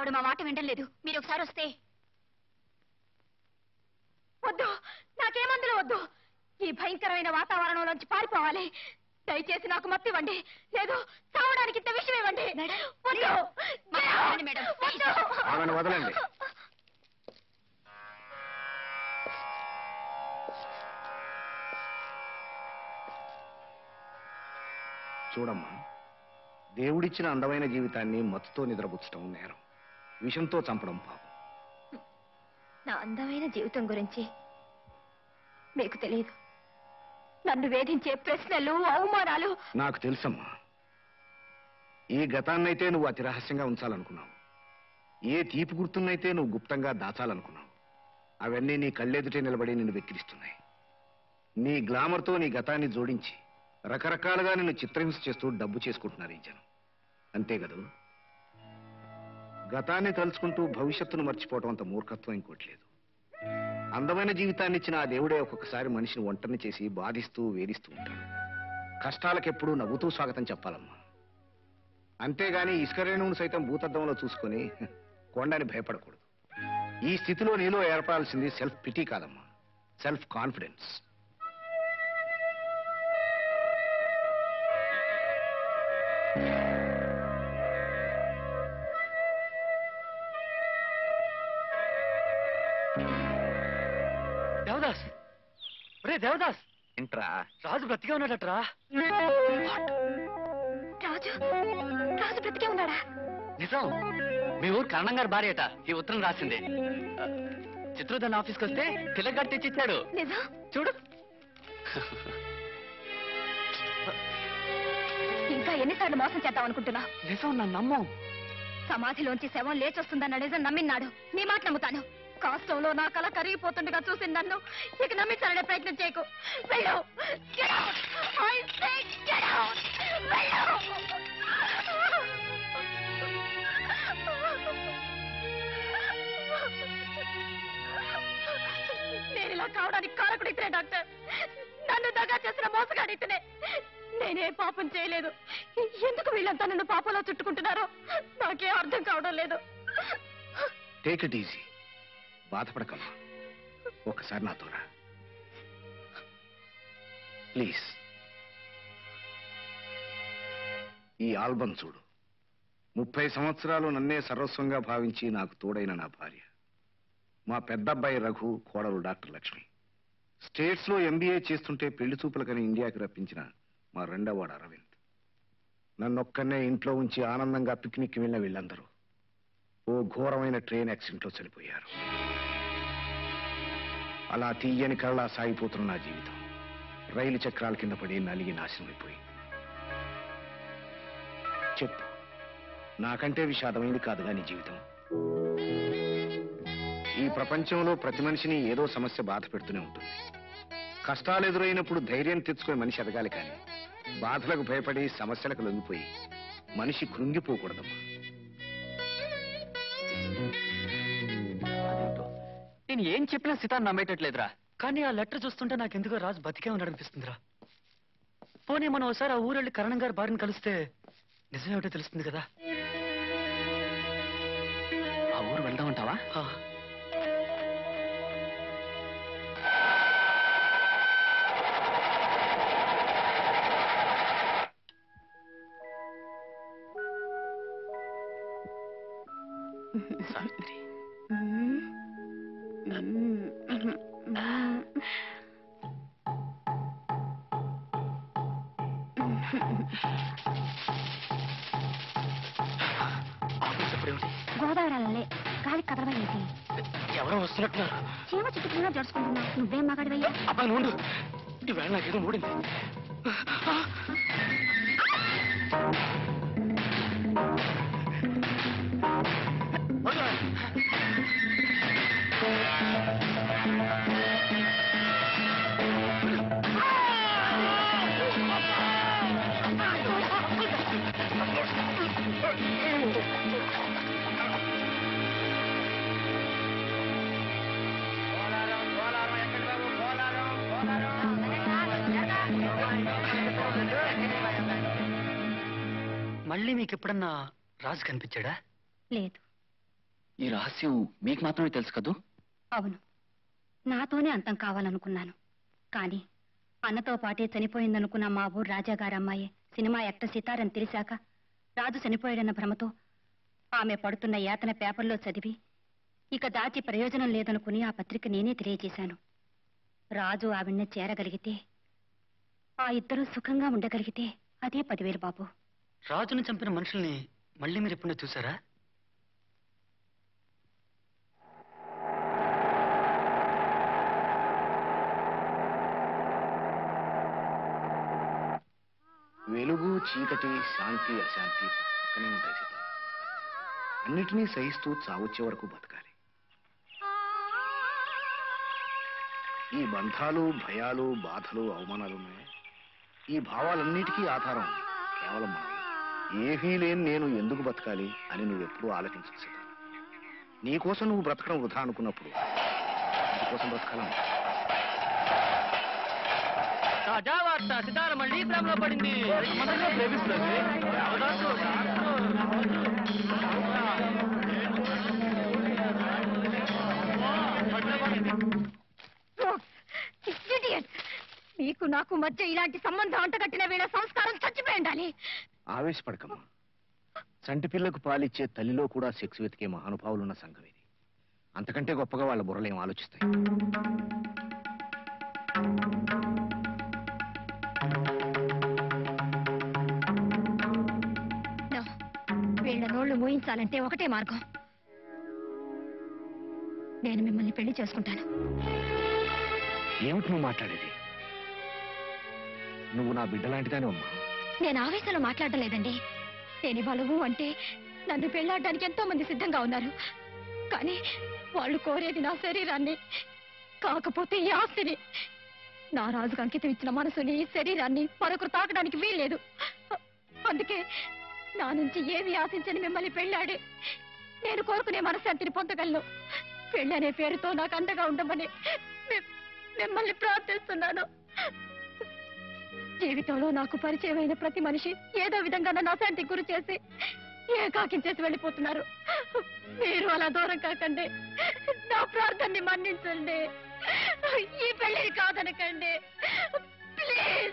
వాడు మా మాట వినడం లేదు. మీరు ఒకసారి వస్తే. వద్దు, నాకేమందులో వద్దు. ఈ భయంకరమైన వాతావరణంలోంచి పారిపోవాలి. దయచేసి నాకు మత్తు ఇవ్వండి, లేదు చావడానికి ఇంత విషయం ఇవ్వండి. వదలండి. చూడమ్మా, దేవుడిచ్చిన అందమైన జీవితాన్ని మత్తుతో నిద్రపుచ్చడం నేరం, విషంతో చంపడం పాపం. నా అందమైన జీవితం గురించి మీకు తెలియదు. నన్ను వేధించే ప్రశ్నలు, అవమానాలు నాకు తెలుసమ్మా. ఏ గతాన్నైతే నువ్వు అతి రహస్యంగా ఉంచాలనుకున్నావు, ఏ తీపి గుర్తున్నైతే నువ్వు గుప్తంగా దాచాలనుకున్నావు, అవన్నీ నీ కళ్ళెదుటే నిలబడి నిన్ను వెక్కిరిస్తున్నాయి. నీ గ్లామర్తో నీ గతాన్ని జోడించి రకరకాలుగా నిన్ను చిత్రహింస చేస్తూ డబ్బు చేసుకుంటున్నారు ఈ జనం. అంతే కదూ? గతాన్ని తలుచుకుంటూ భవిష్యత్తును మర్చిపోవటం అంత మూర్ఖత్వం ఇంకోటి లేదు. అందమైన జీవితాన్ని ఇచ్చిన ఆ దేవుడే ఒక్కొక్కసారి మనిషిని ఒంటరిని చేసి బాధిస్తూ వేధిస్తూ ఉంటాడు. కష్టాలకెప్పుడూ నవ్వుతూ స్వాగతం చెప్పాలమ్మా. అంతేగాని ఇసుకరేణువును సైతం భూతద్దంలో చూసుకొని కొండని భయపడకూడదు. ఈ స్థితిలో నీలో ఏర్పడాల్సింది సెల్ఫ్ పిటీ కాదమ్మా, సెల్ఫ్ కాన్ఫిడెన్స్. దేవదాస్, ఒరే దేవదాస్, ఏంట్రా? రాజు బ్రతికే ఉన్నాడట్రా. రాజు రాజు బ్రతికే ఉన్నాడా? నిజం. మీ ఊరు కరణం గారి భార్య అట ఈ ఉత్తరం రాసింది. చిత్రోదన్ ఆఫీస్కి వస్తే తిలగట్టు తెచ్చిచ్చాడు. నిజం? చూడు. ఇంకా ఎన్నిసార్లు మోసం చేద్దాం అనుకుంటున్నా? నిజం, నా నమ్మం. సమాధిలోంచి శవం లేచొస్తుందన్న నిజం నమ్మినాడు. నీ మాట నమ్ముతాను. కాష్టంలో నా కళ కరిగిపోతుండగా చూసి నన్ను ఇక నమ్మించాలనే ప్రయత్నం చేయకు. వెళ్ళు. Get out. I say get out. వెళ్ళు. నేను ఇలా కావడానికి కారకుడు ఇతనే డాక్టర్. నన్ను దగా చేసిన మోసగాడు ఇతనే. నేనే పాపం చేయలేదు. ఎందుకు వీళ్ళంతా నన్ను పాపంలో చుట్టుకుంటున్నారో నాకేం అర్థం కావడం లేదు. టేక్ ఇట్ ఈజీ, బాధపడకమ్మా. ఒకసారి నాతో రా ప్లీజ్. ఈ ఆల్బమ్ చూడు. 30 సంవత్సరాలు నన్నే సర్వస్వంగా భావించి నాకు తోడైన నా భార్య, మా పెద్దబ్బాయి రఘు, కోడలు డాక్టర్ లక్ష్మి. స్టేట్స్ లో MBA చేస్తుంటే పెళ్లి చూపులకని ఇండియాకి రప్పించిన మా రెండోవాడు అరవింద్. నన్నొక్కనే ఇంట్లో ఉంచి ఆనందంగా పిక్నిక్ వెళ్ళిన వీళ్ళందరూ ఓ ఘోరమైన ట్రైన్ యాక్సిడెంట్లో చనిపోయారు. అలా తీయని కళ్ళ సాగిపోతున్న నా జీవితం రైలు చక్రాల కింద పడి నలిగి నాశనమైపోయింది. చెప్పు, నాకంటే విషాదమైంది కాదుగా నీ జీవితం? ఈ ప్రపంచంలో ప్రతి మనిషిని ఏదో సమస్య బాధ పెడుతూనే ఉంటుంది. కష్టాలు ఎదురైనప్పుడు ధైర్యం తెచ్చుకునే మనిషి ఎదగాలి, కానీ బాధలకు భయపడి సమస్యలకు లొంగిపోయి మనిషి కృంగిపోకూడదమ్మా. నేను ఏం చెప్పినా సీతాన్ని నమ్మేటట్లేదురా. కానీ ఆ లెటర్ చూస్తుంటే నాకెందుకో రాజు బతికే ఉన్నాడనిపిస్తుందిరా. పోనీ మనం ఒకసారి ఆ ఊరెళ్ళి కరణం గారి భార్యను కలిస్తే నిజమేమిటో తెలుస్తుంది కదా. ఆ ఊరు వెళ్దామంటావా? సావిత్రి, గోదావరి గాలి కదలబోయేది. ఎవరో వస్తున్నట్టున్నారు. చీమ చుట్టుకున్నా జడుచుకుంటున్నా. నువ్వేం మగాడివయ్యా? అబ్బాయి ఉండు, ఈవేళ నాకేదో మూడింది. మళ్ళీ మీకు ఎప్పుడన్నా రాజు కనిపించాడా? లేదు. ఈ రహస్యం మీకు మాత్రమే తెలుసు కదూ? అవును, నాతోనే అంతం కావాలనుకున్నాను. కానీ అన్నతో పాటే చనిపోయిందనుకున్న మా ఊరు రాజాగారి అమ్మాయి సినిమా యాక్టర్ సితారని తెలిసాక రాజు చనిపోయాడన్న భ్రమతో ఆమె పడుతున్న యాతన పేపర్లో చదివి ఇక దాచి ప్రయోజనం లేదనుకుని ఆ పత్రిక నేనే తెలియజేశాను. రాజు ఆవిడ్ని చేరగలిగితే, ఆ ఇద్దరూ సుఖంగా ఉండగలిగితే అదే 10,000 బాబు. రాజును చంపిన మనుషుల్ని మళ్ళీ మీరు ఎప్పుడైనా చూసారా? వెలుగు చీకటి శాంతి అశాంతి పక్కనే ఉంటాయి సీత. అన్నిటినీ సహిస్తూ చావొచ్చే వరకు బతకాలి. ఈ బంధాలు భయాలు బాధలు అవమానాలు ఉన్నాయి. ఈ భావాలన్నిటికీ ఆధారం కేవలం మనం. ఏమీ లేని నేను ఎందుకు బతకాలి అని నువ్వెప్పుడూ ఆలోచించు సీత. నీకోసం నువ్వు బ్రతకడం వృధా అనుకున్నప్పుడు నీకోసం బ్రతకాలను. తాజావార్త, సితార మళ్ళీ ప్రేమలో పడింది. మనలో ప్రేమిస్తుంది. నీకు నాకు మధ్య ఇలాంటి సంబంధం అంటగట్టిన వీళ్ళ సంస్కారం చచ్చిపోయి ఉండాలి. ఆవేశపడకమ్మా. సంటి పిల్లకు పాలిచ్చే తల్లిలో కూడా సెక్స్ వెతికే మహానుభావులున్న సంఘం ఇది. అంతకంటే గొప్పగా వాళ్ళ బుర్రలు ఏం ఆలోచిస్తాయి? వీళ్ళ నోళ్లు మూయించాలంటే ఒకటే మార్గం. నేను మిమ్మల్ని పెళ్లి చేసుకుంటాను. ఏమిటి నువ్వు మాట్లాడేది? నువ్వు నా బిడ్డ లాంటిదాని అమ్మా. నేను ఆవేశంలో మాట్లాడడం లేదండి. నేను ఇవ్వలేవు అంటే నన్ను పెళ్లాడడానికి ఎంతో మంది సిద్ధంగా ఉన్నారు. కానీ వాళ్ళు కోరేది నా శరీరాన్ని, కాకపోతే ఈ ఆస్తిని. నా రాజుకు అంకితం ఇచ్చిన మనసుని, శరీరాన్ని మరొకరు తాకడానికి వీల్లేదు. అందుకే నా నుంచి ఏమి ఆశించని మిమ్మల్ని పెళ్ళాడి నేను కోరుకునే మనశ్శాంతిని పొందగలను. పెళ్ళనే పేరుతో నాకు అండగా ఉండమని మిమ్మల్ని ప్రార్థిస్తున్నాను. జీవితంలో నాకు పరిచయమైన ప్రతి మనిషి ఏదో విధంగా నన్ను అశాంతికి గురి చేసి ఏకాకించేసి వెళ్ళిపోతున్నారు. మీరు అలా దూరం కాకండి. నా ప్రార్థనని మన్నించండి. ఈ పెళ్లిని కాదనకండి ప్లీజ్.